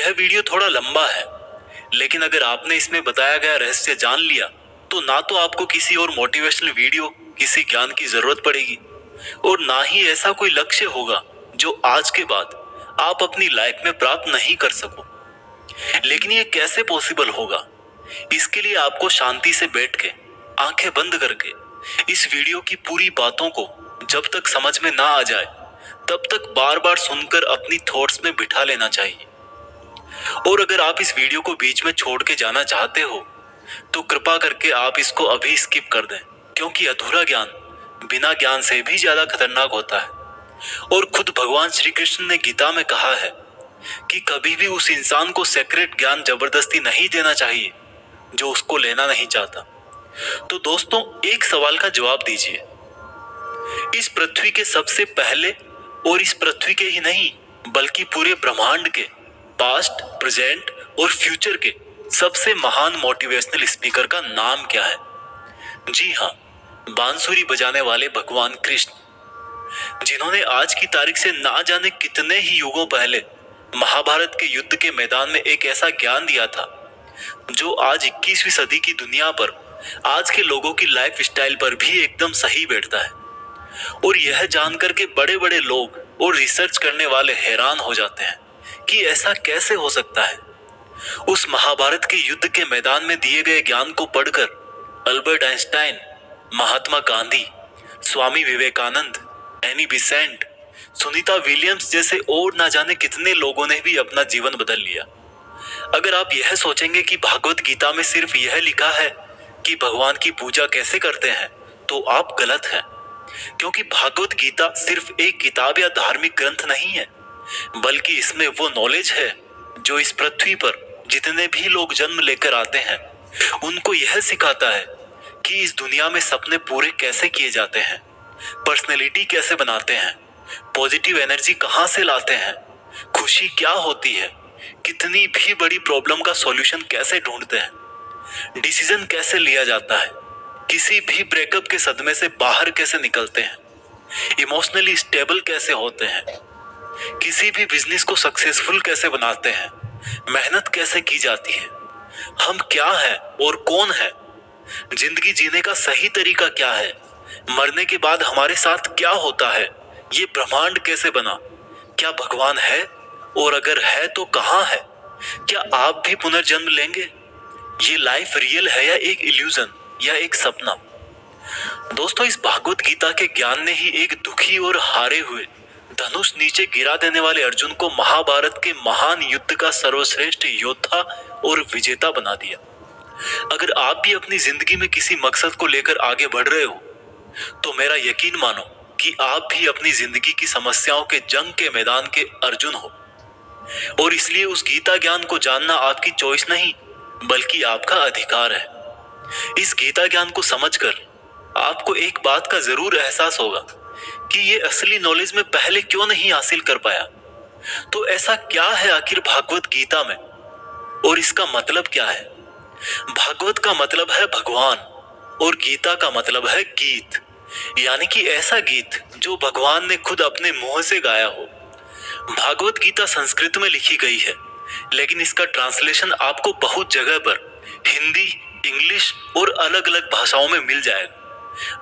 यह वीडियो थोड़ा लंबा है, लेकिन अगर आपने इसमें बताया गया रहस्य जान लिया तो ना तो आपको किसी और मोटिवेशनल वीडियो, किसी ज्ञान की जरूरत पड़ेगी और ना ही ऐसा कोई लक्ष्य होगा जो आज के बाद आप अपनी लाइफ में प्राप्त नहीं कर सको। लेकिन ये कैसे पॉसिबल होगा? इसके लिए आपको शांति से बैठ के, आंखें बंद करके इस वीडियो की पूरी बातों को जब तक समझ में ना आ जाए तब तक बार बार सुनकर अपनी थॉट्स में बिठा लेना चाहिए। और अगर आप इस वीडियो को बीच में छोड़ के जाना चाहते हो तो कृपा करके आप इसको अभी स्किप कर दें, क्योंकि अधूरा ज्ञान बिना ज्ञान से भी ज्यादा खतरनाक होता है। और खुद भगवान श्री कृष्ण ने गीता में कहा है कि कभी भी उस इंसान को सेक्रेट ज्ञान जबरदस्ती नहीं देना चाहिए जो उसको लेना नहीं चाहता। तो दोस्तों, एक सवाल का जवाब दीजिए। इस पृथ्वी के सबसे पहले, और इस पृथ्वी के ही नहीं बल्कि पूरे ब्रह्मांड के पास्ट, प्रेजेंट और फ्यूचर के सबसे महान मोटिवेशनल स्पीकर का नाम क्या है? जी हाँ, बांसुरी बजाने वाले भगवान कृष्ण, जिन्होंने आज की तारीख से ना जाने कितने ही युगों पहले महाभारत के युद्ध के मैदान में एक ऐसा ज्ञान दिया था जो आज 21वीं सदी की दुनिया पर, आज के लोगों की लाइफ स्टाइल पर भी एकदम सही बैठता है। और यह जानकर के बड़े बड़े लोग और रिसर्च करने वाले हैरान हो जाते हैं कि ऐसा कैसे हो सकता है। उस महाभारत के युद्ध के मैदान में दिए गए ज्ञान को पढ़कर Albert Einstein, Mahatma Gandhi, Swami Vivekananda, Annie Besant, Sunita Williams जैसे और ना जाने कितने लोगों ने भी अपना जीवन बदल लिया। अगर आप यह सोचेंगे कि भागवत गीता में सिर्फ यह लिखा है कि भगवान की पूजा कैसे करते हैं, तो आप गलत हैं, क्योंकि भागवत गीता सिर्फ एक किताब या धार्मिक ग्रंथ नहीं है, बल्कि इसमें वो नॉलेज है जो इस पृथ्वी पर जितने भी लोग जन्म लेकर आते हैं उनको यह सिखाता है कि इस दुनिया में सपने पूरे कैसे किए जाते हैं, पर्सनैलिटी कैसे बनाते हैं, पॉजिटिव एनर्जी कहां से लाते हैं, खुशी क्या होती है, कितनी भी बड़ी प्रॉब्लम का सॉल्यूशन कैसे ढूंढते हैं, डिसीजन कैसे लिया जाता है, किसी भी ब्रेकअप के सदमे से बाहर कैसे निकलते हैं, इमोशनली स्टेबल कैसे होते हैं, किसी भी बिजनेस को सक्सेसफुल कैसे बनाते हैं, मेहनत कैसे की जाती है, हम क्या है और कौन है, जिंदगी जीने का सही तरीका क्या है, मरने के बाद हमारे साथ क्या होता है, ये ब्रह्मांड कैसे बना, क्या भगवान है और अगर है तो कहां है, क्या आप भी पुनर्जन्म लेंगे, ये लाइफ रियल है या एक इल्यूजन या एक सपना। दोस्तों, इस भागवत गीता के ज्ञान ने ही एक दुखी और हारे हुए, धनुष नीचे गिरा देने वाले अर्जुन को महाभारत के महान युद्ध का सर्वश्रेष्ठ योद्धा और विजेता बना दिया। अगर आप भी अपनी जिंदगी में किसी मकसद को लेकर आगे बढ़ रहे हो तो मेरा यकीन मानो कि आप भी अपनी जिंदगी की समस्याओं के जंग के मैदान के अर्जुन हो। और इसलिए उस गीता ज्ञान को जानना आपकी चॉइस नहीं बल्कि आपका अधिकार है। इस गीता ज्ञान को समझकर आपको एक बात का जरूर एहसास होगा कि ये असली नॉलेज में पहले क्यों नहीं हासिल कर पाया। तो ऐसा क्या है आखिर भागवत गीता में और इसका मतलब क्या है? भागवत का मतलब है भगवान और गीता का मतलब है गीत, यानी कि ऐसा गीत जो भगवान ने खुद अपने मुंह से गाया हो। भागवत गीता संस्कृत में लिखी गई है, लेकिन इसका ट्रांसलेशन आपको बहुत जगह पर हिंदी, इंग्लिश और अलग अलग भाषाओं में मिल जाएगा।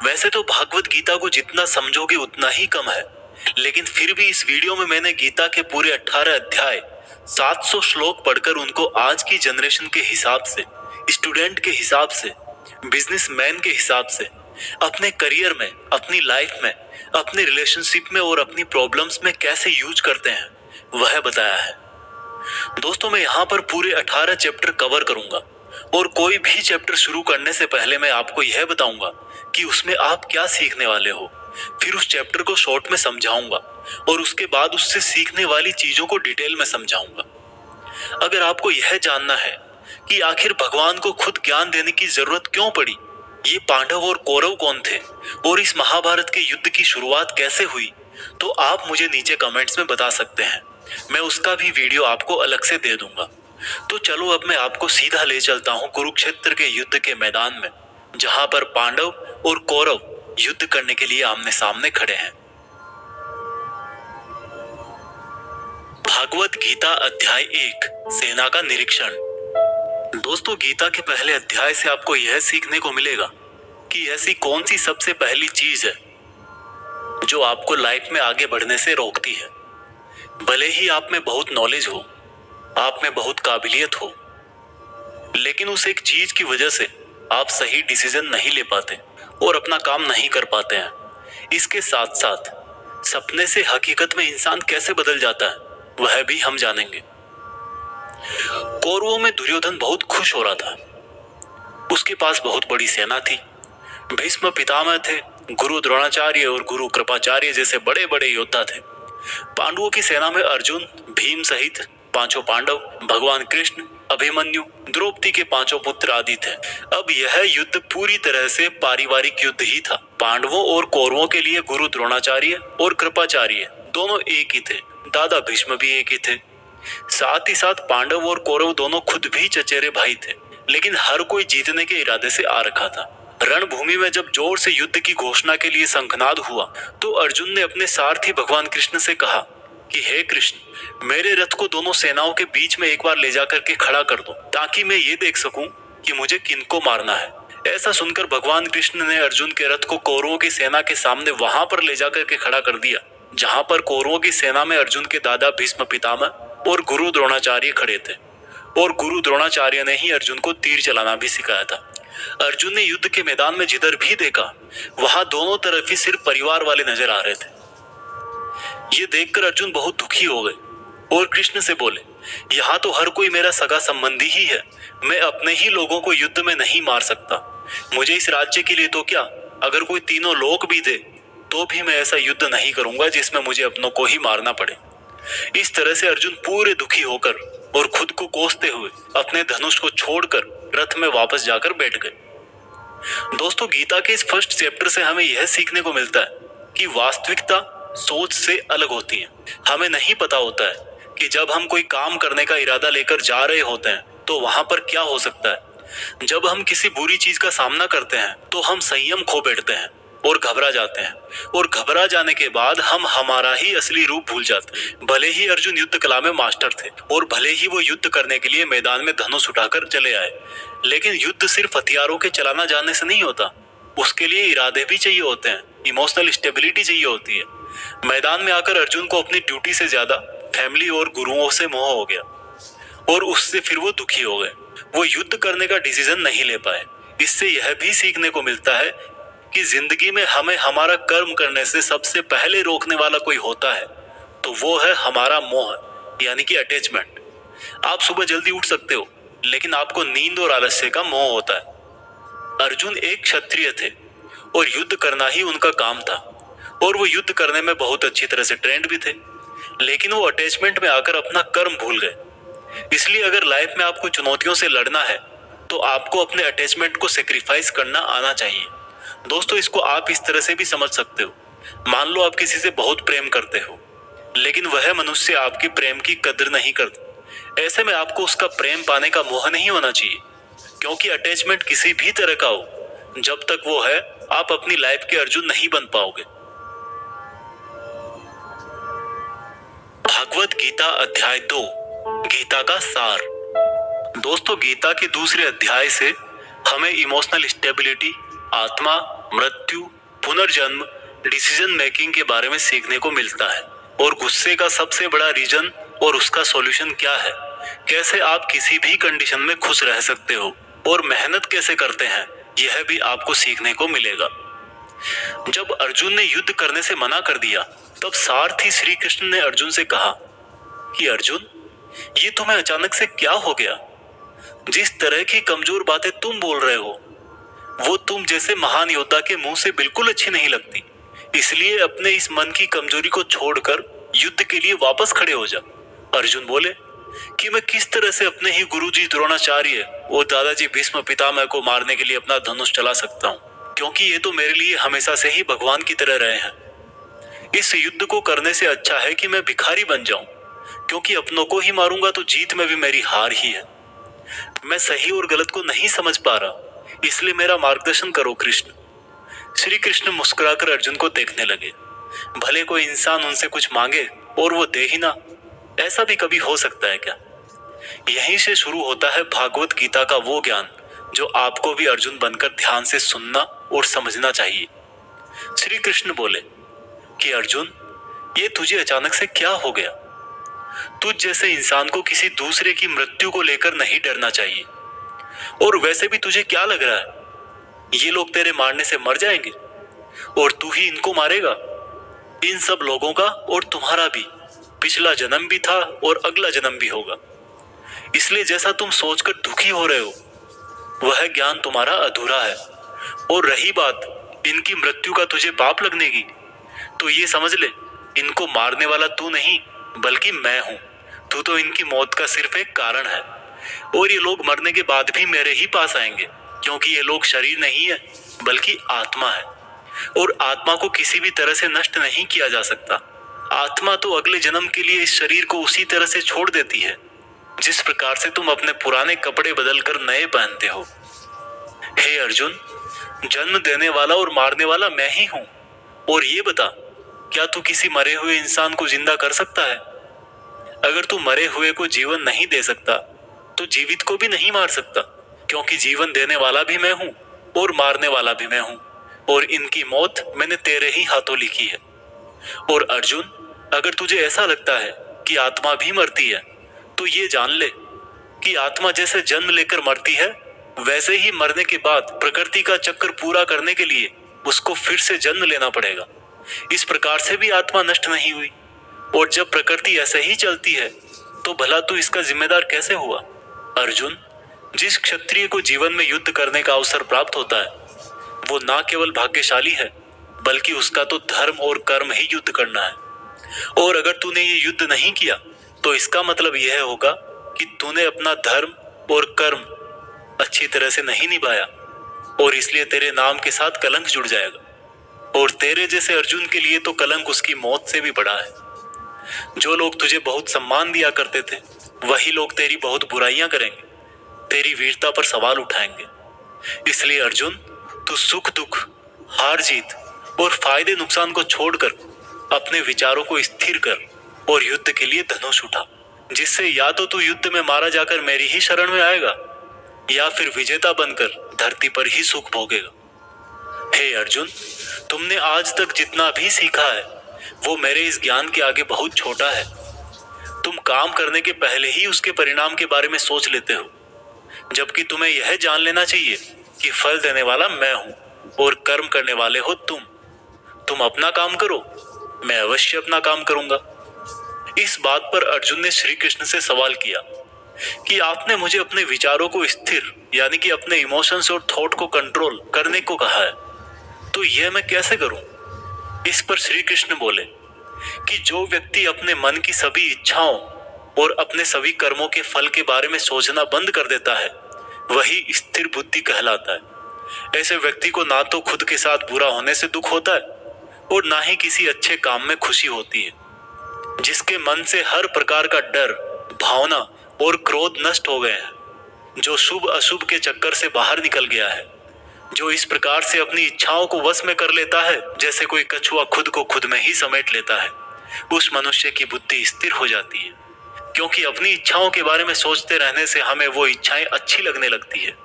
वैसे तो भागवत गीता को जितना समझोगे उतना ही कम है, लेकिन फिर भी इस वीडियो में मैंने गीता के पूरे 18 अध्याय, 700 श्लोक पढ़कर उनको आज की जनरेशन के हिसाब से, स्टूडेंट के हिसाब से, बिजनेसमैन के हिसाब से, अपने करियर में, अपनी लाइफ में, अपने रिलेशनशिप में और अपनी प्रॉब्लम्स में कैसे यूज करते हैं वह बताया है। दोस्तों, मैं यहाँ पर पूरे 18 चैप्टर कवर करूंगा और कोई भी चैप्टर शुरू करने से पहले मैं आपको यह बताऊंगा कि उसमें आप क्या सीखने वाले हो। फिर उस चैप्टर को शॉर्ट में समझाऊंगा और उसके बाद उससे सीखने वाली चीजों को डिटेल में समझाऊंगा। अगर आपको यह जानना है कि आखिर भगवान को खुद ज्ञान देने की जरूरत क्यों पड़ी, ये पांडव और कौरव कौन थे और इस महाभारत के युद्ध की शुरुआत कैसे हुई, तो आप मुझे नीचे कमेंट्स में बता सकते हैं। मैं उसका भी वीडियो आपको अलग से दे दूंगा। तो चलो अब मैं आपको सीधा ले चलता हूँ कुरुक्षेत्र के युद्ध के मैदान में, जहां पर पांडव और कौरव युद्ध करने के लिए आमने सामने खड़े हैं। भागवत गीता अध्याय 1 सेना का निरीक्षण। दोस्तों, गीता के पहले अध्याय से आपको यह सीखने को मिलेगा कि ऐसी कौन सी सबसे पहली चीज है जो आपको लाइफ में आगे बढ़ने से रोकती है। भले ही आप में बहुत नॉलेज हो, आप में बहुत काबिलियत हो, लेकिन उस एक चीज की वजह से आप सही डिसीजन नहीं ले पाते और अपना काम नहीं कर पाते हैं। इसके साथ साथ सपने से हकीकत में इंसान कैसे बदल जाता है वह भी हम जानेंगे। कौरवों में दुर्योधन बहुत खुश हो रहा था। उसके पास बहुत बड़ी सेना थी। भीष्म पितामह थे, गुरु द्रोणाचार्य और गुरु कृपाचार्य जैसे बड़े बड़े योद्धा थे। पांडवों की सेना में अर्जुन, भीम सहित पांचों पांडव, भगवान कृष्ण, अभिमन्यु, द्रौपदी के पांचों पुत्र आदि थे। अब यह युद्ध पूरी तरह से पारिवारिक युद्ध ही था। पांडवों और कौरवों के लिए गुरु द्रोणाचार्य और कृपाचार्य दोनों एक ही थे। दादा भीष्म भी एक ही थे। साथ ही साथ पांडव और कौरव दोनों खुद भी चचेरे भाई थे, लेकिन हर कोई जीतने के इरादे से आ रखा था। रणभूमि में जब जोर से युद्ध की घोषणा के लिए शंखनाद हुआ तो अर्जुन ने अपने सारथी भगवान कृष्ण से कहा कि हे कृष्ण, मेरे रथ को दोनों सेनाओं के बीच में एक बार ले जाकर के खड़ा कर दो ताकि मैं ये देख सकूं कि मुझे किनको मारना है। ऐसा सुनकर भगवान कृष्ण ने अर्जुन के रथ को कौरवों की सेना के सामने वहां पर ले जाकर के खड़ा कर दिया जहां पर कौरवों की सेना में अर्जुन के दादा भीष्म पितामह और गुरु द्रोणाचार्य खड़े थे। और गुरु द्रोणाचार्य ने ही अर्जुन को तीर चलाना भी सिखाया था। अर्जुन ने युद्ध के मैदान में जिधर भी देखा वहां दोनों तरफ ही सिर्फ परिवार वाले नजर आ रहे थे। ये देखकर अर्जुन बहुत दुखी हो गए और कृष्ण से बोले, यहाँ तो हर कोई मेरा सगा संबंधी ही है। मैं अपने ही लोगों को युद्ध में नहीं मार सकता। मुझे इस राज्य के लिए तो क्या, अगर कोई तीनों लोक भी दे तो भी मैं ऐसा युद्ध नहीं करूंगा जिसमें मुझे अपनों को ही मारना पड़े। इस तरह से अर्जुन पूरे दुखी होकर और खुद को कोसते हुए अपने धनुष को छोड़कर रथ में वापस जाकर बैठ गए। दोस्तों, गीता के इस फर्स्ट चैप्टर से हमें यह सीखने को मिलता है कि वास्तविकता सोच से अलग होती है। हमें नहीं पता होता है कि जब हम कोई काम करने का इरादा लेकर जा रहे होते हैं तो वहां पर क्या हो सकता है। जब हम किसी बुरी चीज का सामना करते हैं तो हम संयम खो बैठते हैं और घबरा जाते हैं, और घबरा जाने के बाद हम हमारा ही असली रूप भूल जाते हैं। भले ही अर्जुन युद्ध कला में मास्टर थे और भले ही वो युद्ध करने के लिए मैदान में धनुष उठाकर चले आए, लेकिन युद्ध सिर्फ हथियारों के चलाना जानने से नहीं होता। उसके लिए इरादे भी चाहिए होते हैं, इमोशनल स्टेबिलिटी चाहिए होती है। मैदान में आकर अर्जुन को अपनी ड्यूटी से ज्यादा फैमिली और गुरुओं से मोह हो गया और उससे फिर वो दुखी हो गए। वो युद्ध करने का डिसीजन नहीं ले पाए। इससे यह भी सीखने को मिलता है कि जिंदगी में हमें हमारा कर्म करने से सबसे पहले रोकने वाला कोई होता है तो वो है हमारा मोह, यानी कि अटैचमेंट। आप सुबह जल्दी उठ सकते हो, लेकिन आपको नींद और आलस्य का मोह होता है। अर्जुन एक क्षत्रिय थे और युद्ध करना ही उनका काम था, और वो युद्ध करने में बहुत अच्छी तरह से ट्रेंड भी थे, लेकिन वो अटैचमेंट में आकर अपना कर्म भूल गए। इसलिए अगर लाइफ में आपको चुनौतियों से लड़ना है तो आपको अपने अटैचमेंट को सेक्रीफाइस करना आना चाहिए। दोस्तों, इसको आप इस तरह से भी समझ सकते हो। मान लो आप किसी से बहुत प्रेम करते हो, लेकिन वह मनुष्य आपकी प्रेम की कदर नहीं करता। ऐसे में आपको उसका प्रेम पाने का मोह नहीं होना चाहिए, क्योंकि अटैचमेंट किसी भी तरह का हो, जब तक वो है आप अपनी लाइफ के अर्जुन नहीं बन पाओगे। भागवत गीता अध्याय 2 गीता का सार। दोस्तों, गीता के दूसरे अध्याय से हमें इमोशनल स्टेबिलिटी, आत्मा, मृत्यु, पुनर्जन्म, डिसीजन मेकिंग के बारे में सीखने को मिलता है, और गुस्से का सबसे बड़ा रीजन और उसका सॉल्यूशन क्या है। कैसे आप किसी भी कंडीशन में खुश रह सकते हो और मेहनत कैसे करते हैं, यह भी आपको सीखने को मिलेगा। जब अर्जुन ने युद्ध करने से मना कर दिया तब सारथी श्री कृष्ण ने अर्जुन से कहा कि अर्जुन, ये तुम्हें अचानक से क्या हो गया। जिस तरह की कमजोर बातें तुम बोल रहे हो वो तुम जैसे महान योद्धा के मुंह से बिल्कुल अच्छी नहीं लगती। इसलिए अपने इस मन की कमजोरी को छोड़कर युद्ध के लिए वापस खड़े हो जा। अर्जुन बोले कि मैं किस तरह से अपने ही गुरुजी द्रोणाचार्य और दादाजी भीष्म पितामह को मारने के लिए अपना धनुष चला सकता हूँ, क्योंकि ये तो मेरे लिए हमेशा से ही भगवान की तरह रहे हैं। इस युद्ध को करने से अच्छा है कि मैं भिखारी बन जाऊं, क्योंकि अपनों को ही मारूंगा तो जीत में भी मेरी हार ही है। मैं सही और गलत को नहीं समझ पा रहा, इसलिए मेरा मार्गदर्शन करो कृष्ण। श्री कृष्ण मुस्कुराकर अर्जुन को देखने लगे। भले कोई इंसान उनसे कुछ मांगे और वो दे ही ना, ऐसा भी कभी हो सकता है क्या? यहीं से शुरू होता है भागवत गीता का वो ज्ञान जो आपको भी अर्जुन बनकर ध्यान से सुनना और समझना चाहिए। श्री कृष्ण बोले कि अर्जुन, ये तुझे अचानक से क्या हो गया? तुझ जैसे इंसान को किसी दूसरे की मृत्यु को लेकर नहीं डरना चाहिए। और वैसे भी तुझे क्या लग रहा है, ये लोग तेरे मारने से मर जाएंगे और तू ही इनको मारेगा? इन सब लोगों का और तुम्हारा भी पिछला जन्म भी था और अगला जन्म भी होगा। इसलिए जैसा तुम सोचकर दुखी हो रहे हो, वह ज्ञान तुम्हारा अधूरा है। और रही बात इनकी मृत्यु का तुझे पाप लगने की, तो ये समझ ले, इनको मारने वाला तू नहीं बल्कि मैं हूं। तू तो इनकी मौत का सिर्फ एक कारण है। और ये लोग मरने के बाद भी मेरे ही पास आएंगे, क्योंकि ये लोग शरीर नहीं है बल्कि आत्मा है। और आत्मा को किसी भी तरह से नष्ट नहीं किया जा सकता। आत्मा तो अगले जन्म के लिए इस शरीर को उसी तरह से छोड़ देती है जिस प्रकार से तुम अपने पुराने कपड़े बदलकर नए पहनते हो। हे अर्जुन, जन्म देने वाला और मारने वाला मैं ही हूं। और ये बता, क्या तू किसी मरे हुए इंसान को जिंदा कर सकता है? अगर तू मरे हुए को जीवन नहीं दे सकता तो जीवित को भी नहीं मार सकता, क्योंकि जीवन देने वाला भी मैं हूं और मारने वाला भी मैं हूं। और इनकी मौत मैंने तेरे ही हाथों लिखी है। और अर्जुन, अगर तुझे ऐसा लगता है कि आत्मा भी मरती है, तो ये जान ले कि आत्मा जैसे जन्म लेकर मरती है, वैसे ही मरने के बाद प्रकृति का चक्कर पूरा करने के लिए उसको फिर से जन्म लेना पड़ेगा। इस प्रकार से भी आत्मा नष्ट नहीं हुई। और जब प्रकृति ऐसे ही चलती है, तो भला तू इसका जिम्मेदार कैसे हुआ? अर्जुन, जिस क्षत्रिय को जीवन में युद्ध करने का अवसर प्राप्त होता है, वो ना केवल भाग्यशाली है बल्कि उसका तो धर्म और कर्म ही युद्ध करना है। और अगर तूने ये युद्ध नहीं किया, तो इसका मतलब यह होगा कि तूने अपना धर्म और कर्म अच्छी तरह से नहीं निभाया, और इसलिए तेरे नाम के साथ कलंक जुड़ जाएगा। और तेरे जैसे अर्जुन के लिए तो कलंक उसकी मौत से भी बड़ा है। जो लोग तुझे बहुत सम्मान दिया करते थे, वही लोग तेरी बहुत बुराइयां करेंगे, तेरी वीरता पर सवाल उठाएंगे। इसलिए अर्जुन, तू सुख दुख, हार जीत और फायदे नुकसान को छोड़कर अपने विचारों को स्थिर कर और युद्ध के लिए धनुष उठा, जिससे या तो तू युद्ध में मारा जाकर मेरी ही शरण में आएगा, या फिर विजेता बनकर धरती पर ही सुख भोगेगा। हे अर्जुन, तुमने आज तक जितना भी सीखा है वो मेरे इस ज्ञान के आगे बहुत छोटा है। तुम काम करने के पहले ही उसके परिणाम के बारे में सोच लेते हो, जबकि तुम्हें यह जान लेना चाहिए कि फल देने वाला मैं हूं और कर्म करने वाले हो तुम। तुम अपना काम करो, मैं अवश्य अपना काम करूंगा। इस बात पर अर्जुन ने श्री कृष्ण से सवाल किया कि आपने मुझे अपने विचारों को स्थिर, यानी कि अपने इमोशंस और थॉट को कंट्रोल करने को कहा है, तो यह मैं कैसे करूं? इस पर श्री कृष्ण बोले कि जो व्यक्ति अपने मन की सभी इच्छाओं और अपने सभी कर्मों के फल के बारे में सोचना बंद कर देता है, वही स्थिर बुद्धि कहलाता है। ऐसे व्यक्ति को ना तो खुद के साथ बुरा होने से दुख होता है और ना ही किसी अच्छे काम में खुशी होती है। जिसके मन से हर प्रकार का डर, भावना और क्रोध नष्ट हो गए हैं, जो शुभ अशुभ के चक्कर से बाहर निकल गया है, जो इस प्रकार से अपनी इच्छाओं को वश में कर लेता है जैसे कोई कछुआ खुद को खुद में ही समेट लेता है, उस मनुष्य की बुद्धि स्थिर हो जाती है। क्योंकि अपनी इच्छाओं के बारे में सोचते रहने से हमें वो इच्छाएं अच्छी लगने लगती है।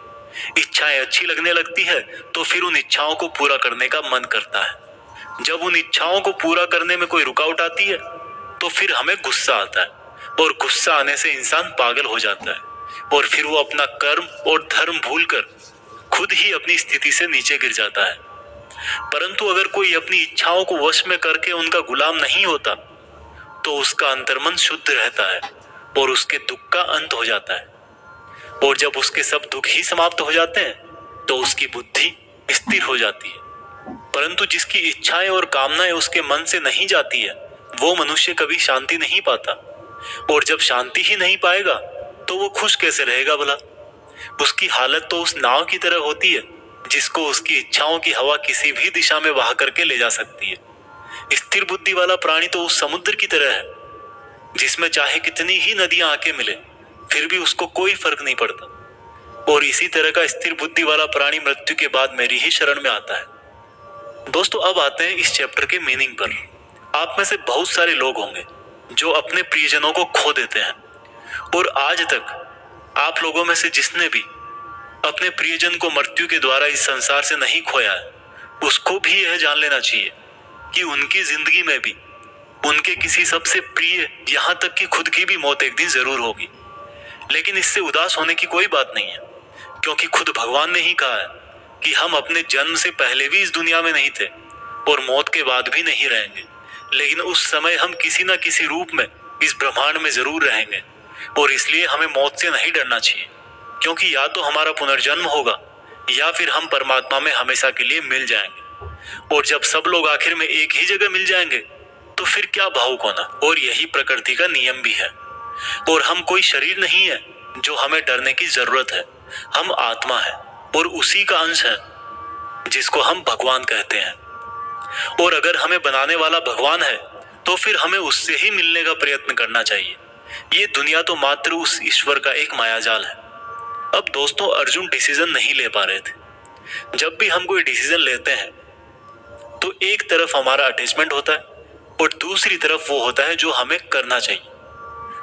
इच्छाएं अच्छी लगने लगती है तो फिर उन इच्छाओं को पूरा करने का मन करता है। जब उन इच्छाओं को पूरा करने में कोई रुकावट आती है तो फिर हमें गुस्सा आता है, और गुस्सा आने से इंसान पागल हो जाता है, और फिर वो अपना कर्म और धर्म भूलकर खुद ही अपनी स्थिति से नीचे गिर जाता है। परंतु अगर कोई अपनी इच्छाओं को वश में करके उनका गुलाम नहीं होता, तो उसका अंतर्मन शुद्ध रहता है और उसके दुख का अंत हो जाता है। और जब उसके सब दुख ही समाप्त हो जाते हैं तो उसकी बुद्धि स्थिर हो जाती है। परंतु जिसकी इच्छाएं और कामनाएं उसके मन से नहीं जाती है, वो मनुष्य कभी शांति नहीं पाता। और जब शांति ही नहीं पाएगा तो वो खुश कैसे रहेगा भला? उसकी हालत तो उस नाव की तरह होती है जिसको उसकी इच्छाओं की हवा किसी भी दिशा में बहा करके ले जा सकती है। स्थिर बुद्धि वाला प्राणी तो उस समुद्र की तरह है जिसमें चाहे कितनी ही नदियां आके मिले, फिर भी उसको कोई फर्क नहीं पड़ता। और इसी तरह का स्थिर बुद्धि वाला प्राणी मृत्यु के बाद मेरी ही शरण में आता है। दोस्तों, अब आते हैं इस चैप्टर के मीनिंग पर। आप में से बहुत सारे लोग होंगे जो अपने प्रियजनों को खो देते हैं। और आज तक आप लोगों में से जिसने भी अपने प्रियजन को मृत्यु के द्वारा इस संसार से नहीं खोया है, उसको भी यह जान लेना चाहिए कि उनकी जिंदगी में भी उनके किसी सबसे प्रिय, यहाँ तक कि खुद की भी मौत एक दिन जरूर होगी। लेकिन इससे उदास होने की कोई बात नहीं है, क्योंकि खुद भगवान ने ही कहा है कि हम अपने जन्म से पहले भी इस दुनिया में नहीं थे और मौत के बाद भी नहीं रहेंगे, लेकिन उस समय हम किसी न किसी रूप में इस ब्रह्मांड में जरूर रहेंगे। और इसलिए हमें मौत से नहीं डरना चाहिए, क्योंकि या तो हमारा पुनर्जन्म होगा या फिर हम परमात्मा में हमेशा के लिए मिल जाएंगे। और जब सब लोग आखिर में एक ही जगह मिल जाएंगे तो फिर क्या भावुक होना। और यही प्रकृति का नियम भी है। और हम कोई शरीर नहीं है जो हमें डरने की जरूरत है। हम आत्मा है और उसी का अंश है जिसको हम भगवान कहते हैं। और अगर हमें बनाने वाला भगवान है तो फिर हमें उससे ही मिलने का प्रयत्न करना चाहिए। ये दुनिया तो मात्र उस ईश्वर का एक मायाजाल है। अब दोस्तों, अर्जुन डिसीजन नहीं ले पा रहे थे। जब भी हम कोई डिसीजन लेते हैं तो एक तरफ हमारा अटैचमेंट होता है और दूसरी तरफ वो होता है जो हमें करना चाहिए।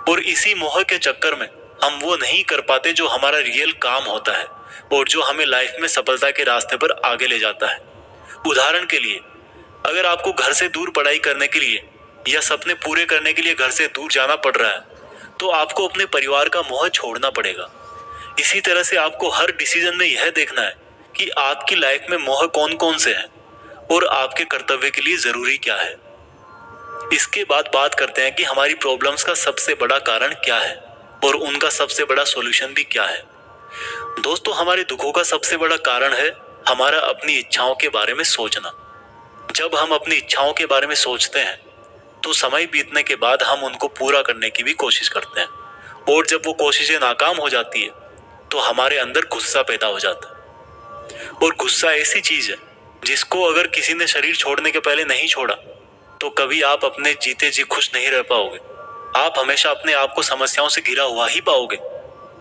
और इसी मोह के चक्कर में हम वो नहीं कर पाते जो हमारा रियल काम होता है और जो हमें लाइफ में सफलता के रास्ते पर आगे ले जाता है। उदाहरण के लिए, अगर आपको घर से दूर पढ़ाई करने के लिए या सपने पूरे करने के लिए घर से दूर जाना पड़ रहा है, तो आपको अपने परिवार का मोह छोड़ना पड़ेगा। इसी तरह से आपको हर डिसीजन में यह देखना है कि आपकी लाइफ में मोह कौन कौन से हैं और आपके कर्तव्य के लिए जरूरी क्या है। इसके बाद बात करते हैं कि हमारी प्रॉब्लम्स का सबसे बड़ा कारण क्या है और उनका सबसे बड़ा सॉल्यूशन भी क्या है। दोस्तों, हमारे दुखों का सबसे बड़ा कारण है हमारा अपनी इच्छाओं के बारे में सोचना। जब हम अपनी इच्छाओं के बारे में सोचते हैं तो समय बीतने के बाद हम उनको पूरा करने की भी कोशिश करते हैं, और जब वो कोशिशें नाकाम हो जाती है तो हमारे अंदर गुस्सा पैदा हो जाता है। और गुस्सा ऐसी चीज है जिसको अगर किसी ने शरीर छोड़ने के पहले नहीं छोड़ा तो कभी आप अपने जीते जी खुश नहीं रह पाओगे। आप हमेशा अपने आप को समस्याओं से घिरा हुआ ही पाओगे,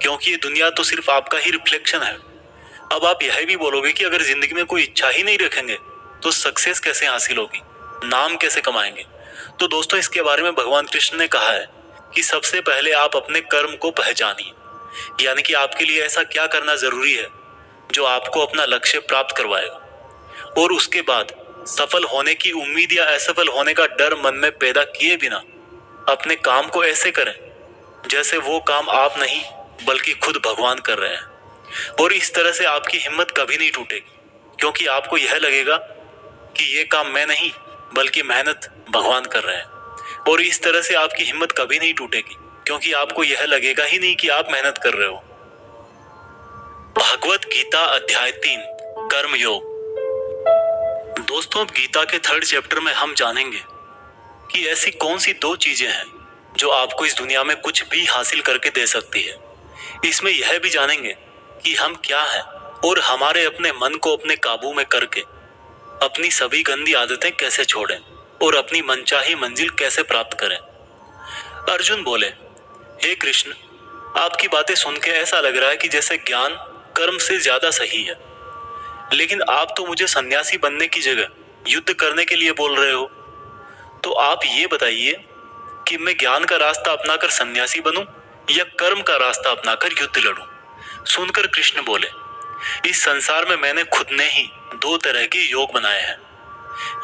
क्योंकि ये दुनिया तो सिर्फ आपका ही रिफ्लेक्शन है। अब आप यह भी बोलोगे कि अगर जिंदगी में कोई इच्छा ही नहीं रखेंगे तो सक्सेस कैसे हासिल होगी, नाम कैसे कमाएंगे। तो दोस्तों, इसके बारे में भगवान कृष्ण ने कहा है कि सबसे पहले आप अपने कर्म को पहचानिए, यानी कि आपके लिए ऐसा क्या करना जरूरी है जो आपको अपना लक्ष्य प्राप्त करवाएगा। और उसके बाद सफल होने की उम्मीद या असफल होने का डर मन में पैदा किए बिना अपने काम को ऐसे करें जैसे वो काम आप नहीं बल्कि खुद भगवान कर रहे हैं। और इस तरह से आपकी हिम्मत कभी नहीं टूटेगी, क्योंकि आपको यह लगेगा कि ये काम मैं नहीं बल्कि मेहनत भगवान कर रहे हैं। और इस तरह से आपकी हिम्मत कभी नहीं टूटेगी, क्योंकि आपको यह लगेगा ही नहीं कि आप मेहनत कर रहे हो। भगवत गीता अध्याय 3 कर्म योग। दोस्तों, अब गीता के 3rd चैप्टर में हम जानेंगे कि ऐसी कौन सी 2 चीजें हैं जो आपको इस दुनिया में कुछ भी हासिल करके दे सकती है। इसमें यह भी जानेंगे कि हम क्या हैं और हमारे अपने मन को अपने काबू में करके अपनी सभी गंदी आदतें कैसे छोड़ें और अपनी मनचाही मंजिल कैसे प्राप्त करें। अर्जुन बोले, हे कृष्ण, आपकी बातें सुन के ऐसा लग रहा है कि जैसे ज्ञान कर्म से ज्यादा सही है, लेकिन आप तो मुझे सन्यासी बनने की जगह युद्ध करने के लिए बोल रहे हो। तो आप ये बताइए कि मैं ज्ञान का रास्ता अपनाकर सन्यासी बनूं या कर्म का रास्ता अपनाकर युद्ध लड़ूं। सुनकर कृष्ण बोले, इस संसार में मैंने खुद ने ही 2 तरह के योग बनाए हैं।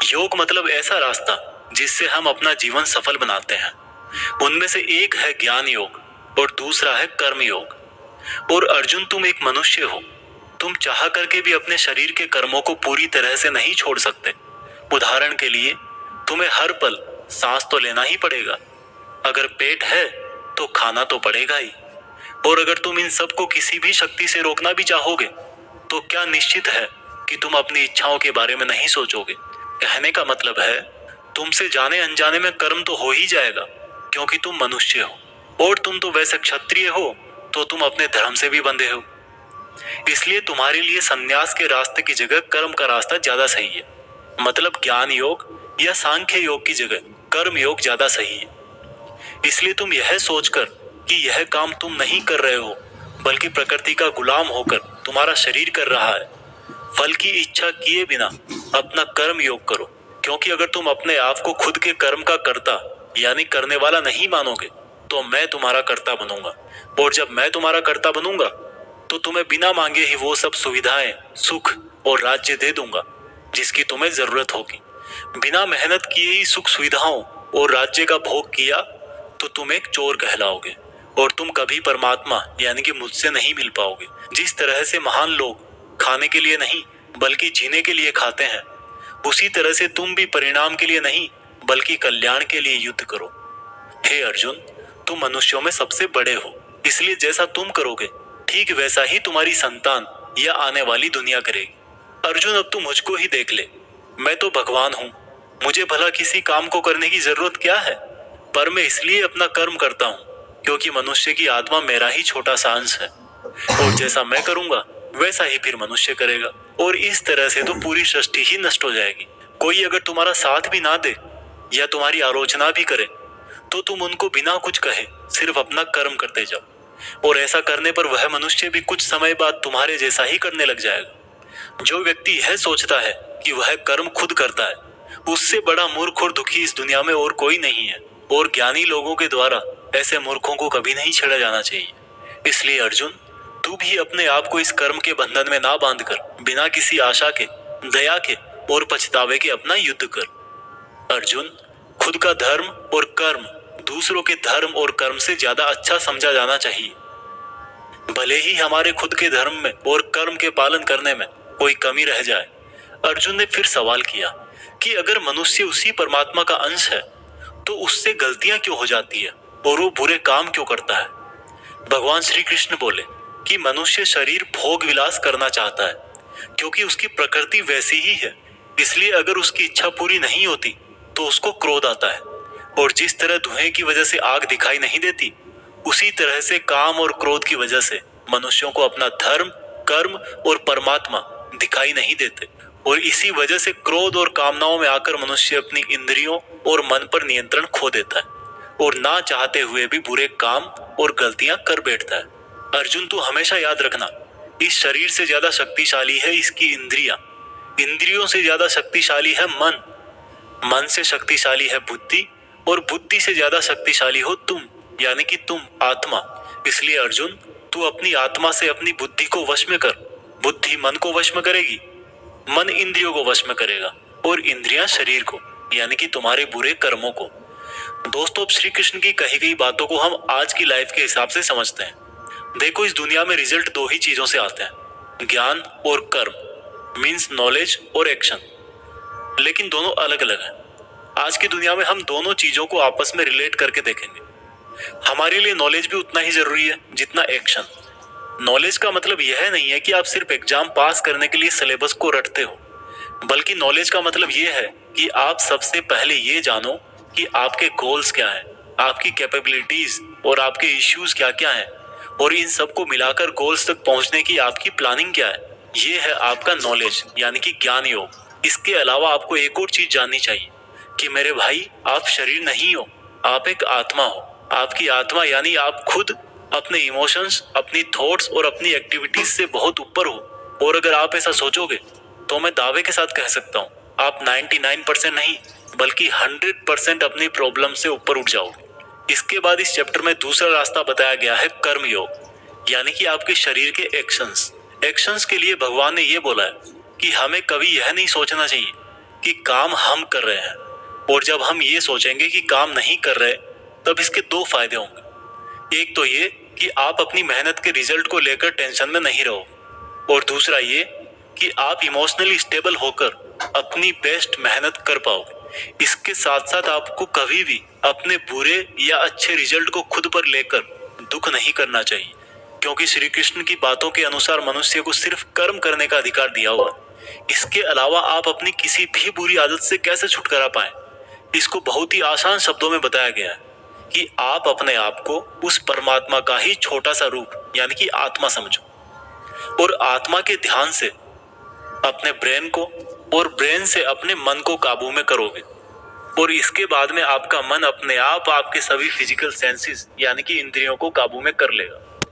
योग मतलब ऐसा रास्ता जिससे हम अपना जीवन सफल बनाते हैं। उनमें से एक है ज्ञान योग और दूसरा है कर्म योग। और अर्जुन, तुम एक मनुष्य हो, तुम चाह करके भी अपने शरीर के कर्मों को पूरी तरह से नहीं छोड़ सकते। उदाहरण के लिए, तुम्हें हर पल सांस तो लेना ही पड़ेगा, अगर पेट है तो खाना तो पड़ेगा ही। और अगर तुम इन सब को किसी भी शक्ति से रोकना भी चाहोगे तो क्या निश्चित है कि तुम अपनी इच्छाओं के बारे में नहीं सोचोगे। कहने का मतलब है, तुमसे जाने अनजाने में कर्म तो हो ही जाएगा, क्योंकि तुम मनुष्य हो और तुम तो वैसे क्षत्रिय हो तो तुम अपने धर्म से भी बंधे हो। इसलिए तुम्हारे लिए संन्यास के रास्ते की जगह कर्म का रास्ता ज्यादा सही है। मतलब ज्ञान योग या सांख्य योग की जगह कर्म योग ज्यादा सही है। इसलिए तुम यह सोचकर कि यह काम तुम नहीं कर रहे हो बल्कि प्रकृति का गुलाम होकर तुम्हारा शरीर कर रहा है, फल की इच्छा किए बिना अपना कर्म योग करो। क्योंकि अगर तुम अपने आप को खुद के कर्म का कर्ता यानी करने वाला नहीं मानोगे तो मैं तुम्हारा कर्ता बनूंगा, और जब मैं तुम्हारा कर्ता बनूंगा तो तुम्हें बिना मांगे ही वो सब सुविधाएं, सुख और राज्य दे दूंगा जिसकी तुम्हें जरूरत होगी। बिना मेहनत किए ही सुख सुविधाओं और राज्य का भोग किया तो तुम एक चोर कहलाओगे और तुम कभी परमात्मा यानी कि मुझसे नहीं मिल पाओगे। जिस तरह से महान लोग खाने के लिए नहीं बल्कि जीने के लिए खाते हैं, उसी तरह से तुम भी परिणाम के लिए नहीं बल्कि कल्याण के लिए युद्ध करो। हे अर्जुन, तुम मनुष्यों में सबसे बड़े हो, इसलिए जैसा तुम करोगे ठीक वैसा ही तुम्हारी संतान या आने वाली दुनिया करेगी। अर्जुन, अब तू मुझको ही देख ले, मैं तो भगवान हूँ, मुझे भला किसी काम को करने की जरूरत क्या है? पर मैं इसलिए अपना कर्म करता हूँ क्योंकि मनुष्य की आत्मा मेरा ही छोटा सा अंश है, और जैसा मैं करूंगा वैसा ही फिर मनुष्य करेगा, और इस तरह से तो पूरी सृष्टि ही नष्ट हो जाएगी। कोई अगर तुम्हारा साथ भी ना दे या तुम्हारी आलोचना भी करे तो तुम उनको बिना कुछ कहे सिर्फ अपना कर्म करते जाओ, और ऐसा करने पर वह मनुष्य भी कुछ समय बाद तुम्हारे जैसा ही करने लग जाएगा। जो व्यक्ति यह सोचता है कि वह कर्म खुद करता है, उससे बड़ा मूर्ख और दुखी इस दुनिया में और कोई नहीं है, और ज्ञानी लोगों के द्वारा ऐसे मूर्खों को कभी नहीं छेड़ा जाना चाहिए। इसलिए अर्जुन, तू भी अपने आप को इस कर्म के बंधन में ना बांधकर बिना किसी आशा के, दया के और पछतावे के अपना युद्ध कर। अर्जुन, खुद का धर्म और कर्म दूसरों के धर्म और कर्म से ज्यादा अच्छा समझा जाना चाहिए। भले ही हमारे खुद के धर्म में और कर्म के पालन करने में कोई कमी रह जाए। अर्जुन ने फिर सवाल किया कि अगर मनुष्य उसी परमात्मा का अंश है तो उससे गलतियां क्यों हो जाती है और वो बुरे काम क्यों करता है? भगवान श्री कृष्ण बोले कि मनुष्य शरीर भोग विलास करना चाहता है क्योंकि उसकी प्रकृति वैसी ही है, इसलिए अगर उसकी इच्छा पूरी नहीं होती तो उसको क्रोध आता है, और जिस तरह धुएं की वजह से आग दिखाई नहीं देती, उसी तरह से काम और क्रोध की वजह से मनुष्यों को अपना धर्म, कर्म और परमात्मा दिखाई नहीं देते, और इसी वजह से क्रोध और कामनाओं में आकर मनुष्य अपनी इंद्रियों और मन पर नियंत्रण खो देता है और ना चाहते हुए भी बुरे काम और गलतियां कर बैठता है। अर्जुन, तू हमेशा याद रखना, इस शरीर से ज्यादा शक्तिशाली है इसकी इंद्रियां, इंद्रियों से ज्यादा शक्तिशाली है मन, मन से शक्तिशाली है बुद्धि, और बुद्धि से ज्यादा शक्तिशाली हो तुम, यानी कि तुम आत्मा। इसलिए अर्जुन, तू अपनी आत्मा से अपनी बुद्धि को वश में कर। बुद्धि मन को वश में करेगी, मन इंद्रियों को वश में करेगा, और इंद्रियां शरीर को, यानी कि तुम्हारे बुरे कर्मों को। दोस्तों, अब श्री कृष्ण की कही गई बातों को हम आज की लाइफ के हिसाब से समझते हैं। देखो, इस दुनिया में रिजल्ट दो ही चीजों से आते हैं, ज्ञान और कर्म, मीन्स नॉलेज और एक्शन, लेकिन दोनों अलग अलग हैं। आज की दुनिया में हम दोनों चीजों को आपस में रिलेट करके देखेंगे। हमारे लिए नॉलेज भी उतना ही जरूरी है जितना एक्शन। नॉलेज का मतलब यह नहीं है कि आप सिर्फ एग्जाम पास करने के लिए सिलेबस को रटते हो, बल्कि नॉलेज का मतलब यह है कि आप सबसे पहले ये जानो कि आपके गोल्स क्या हैं, आपकी कैपेबिलिटीज और आपके इश्यूज क्या क्या हैं, और इन सबको मिलाकर गोल्स तक पहुंचने की आपकी प्लानिंग क्या है। ये है आपका नॉलेज, यानी कि ज्ञान योग। इसके अलावा आपको एक और चीज जाननी चाहिए कि मेरे भाई, आप शरीर नहीं हो, आप एक आत्मा हो। आपकी आत्मा यानी आप खुद अपने इमोशंस, अपनी थॉट्स और अपनी एक्टिविटीज से बहुत ऊपर हो, और अगर आप ऐसा सोचोगे तो मैं दावे के साथ कह सकता हूँ, आप 99% नहीं बल्कि 100% अपनी प्रॉब्लम से ऊपर उठ जाओगे। इसके बाद इस चैप्टर में दूसरा रास्ता बताया गया है कर्म योग, यानी कि आपके शरीर के एक्शंस। एक्शंस के लिए भगवान ने ये बोला है कि हमें कभी यह नहीं सोचना चाहिए कि काम हम कर रहे हैं, और जब हम ये सोचेंगे कि काम नहीं कर रहे तब इसके दो फायदे होंगे। एक तो ये कि आप अपनी मेहनत के रिजल्ट को लेकर टेंशन में नहीं रहो, और दूसरा ये कि आप इमोशनली स्टेबल होकर अपनी बेस्ट मेहनत कर पाओगे। इसके साथ साथ आपको कभी भी अपने बुरे या अच्छे रिजल्ट को खुद पर लेकर दुख नहीं करना चाहिए, क्योंकि श्री कृष्ण की बातों के अनुसार मनुष्य को सिर्फ कर्म करने का अधिकार दिया हुआ। इसके अलावा आप अपनी किसी भी बुरी आदत से कैसे छुटकारा पाएं, इसको बहुत ही आसान शब्दों में बताया गया है कि आप अपने आप को उस परमात्मा का ही छोटा सा रूप यानी कि आत्मा समझो, और आत्मा के ध्यान से अपने ब्रेन को और ब्रेन से अपने मन को काबू में करोगे, और इसके बाद में आपका मन अपने आप आपके सभी फिजिकल सेंसेस यानी कि इंद्रियों को काबू में कर लेगा।